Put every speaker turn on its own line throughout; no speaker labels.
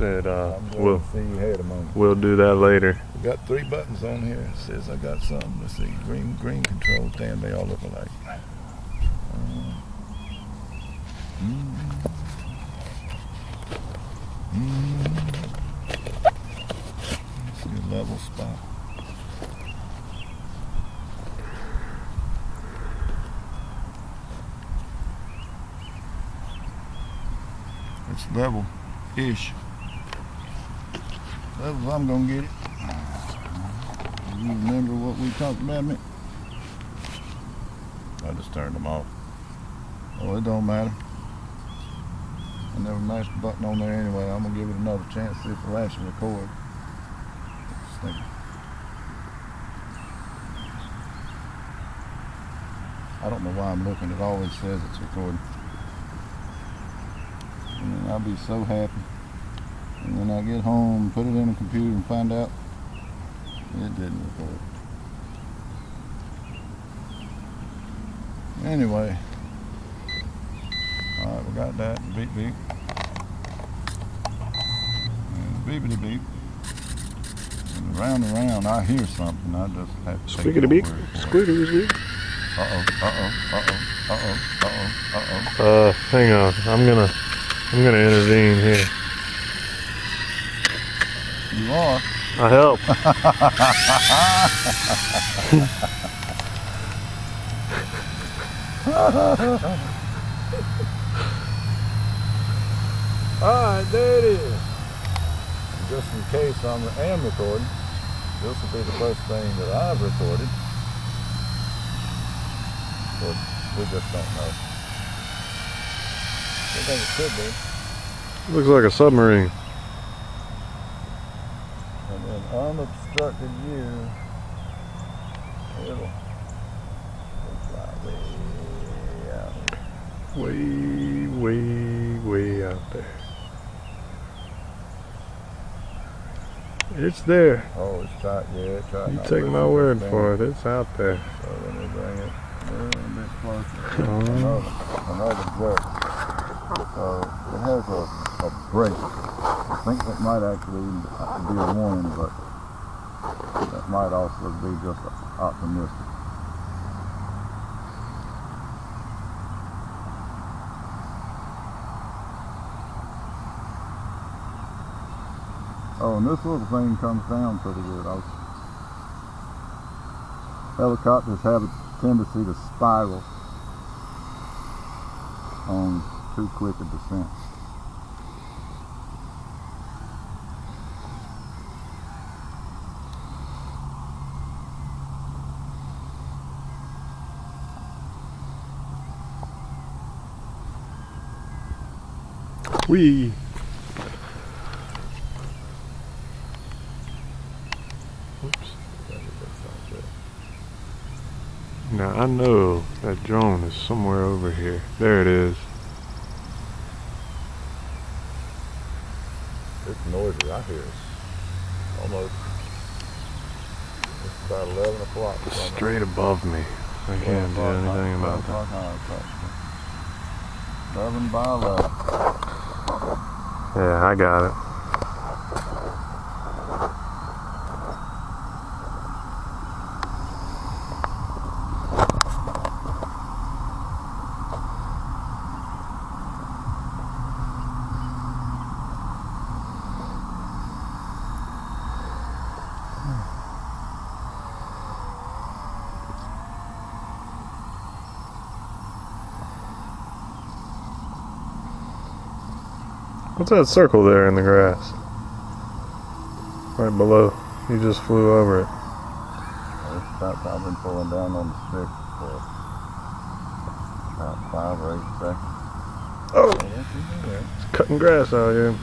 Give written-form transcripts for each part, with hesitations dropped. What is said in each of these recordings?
said
we'll see you had a moment.
We'll do that later.
We got 3 buttons on here. It says I got something. Let's see, green control. Damn, they all look alike. See a level spot. It's level-ish. Level, I'm gonna get it. You remember what we talked about, me? I just turned them off. Oh, it don't matter. I never mashed the button on there anyway. I'm gonna give it another chance to see if it'll actually record. I don't know why I'm looking. It always says it's recording. And then I'll be so happy. And then I get home, put it in the computer and find out it didn't record. Anyway. Alright, we got that. Beep beep. And beepity beep. And around, I hear something. I just have to take
Squeakity beep. Squeakity beep. Hang on. I'm gonna intervene here.
You are?
I help.
Alright, there it is. Just in case I am recording, this will be the first thing that I've recorded. But we just don't know. I think it could be.
Looks like a submarine.
And then unobstructed view, it'll fly way out here.
Way out there. It's there.
Oh, it's tight, yeah, it's tight.
You take my word for it, it's out there.
So let me bring it a little bit closer. Another jerk. It has a brake. I think that might actually be a warning, but that might also be just optimistic. Oh, and this little thing comes down pretty good. Helicopters have a tendency to spiral on too quick a descent.
Whee! Oops. Now I know that drone is somewhere over here. There it is.
It's noisy. I hear it. Almost. It's about 11 o'clock.
Straight above me. I can't do anything about that.
11 by 11.
Yeah, I got it. What's that circle there in the grass? Right below. You just flew over it.
I've been pulling down on the stick for about 5 or 8 seconds.
Oh! It's cutting grass out here.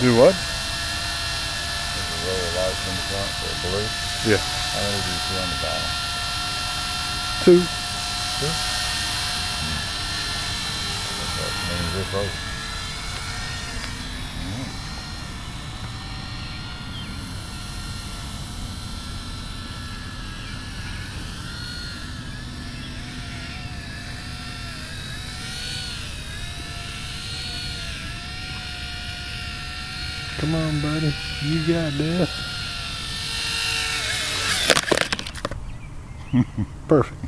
Do what?
There's a row of lights in the front that are blue.
Yeah.
How many do you see on the bottom?
2.
That means this row.
Come on, buddy. You got this. Perfect.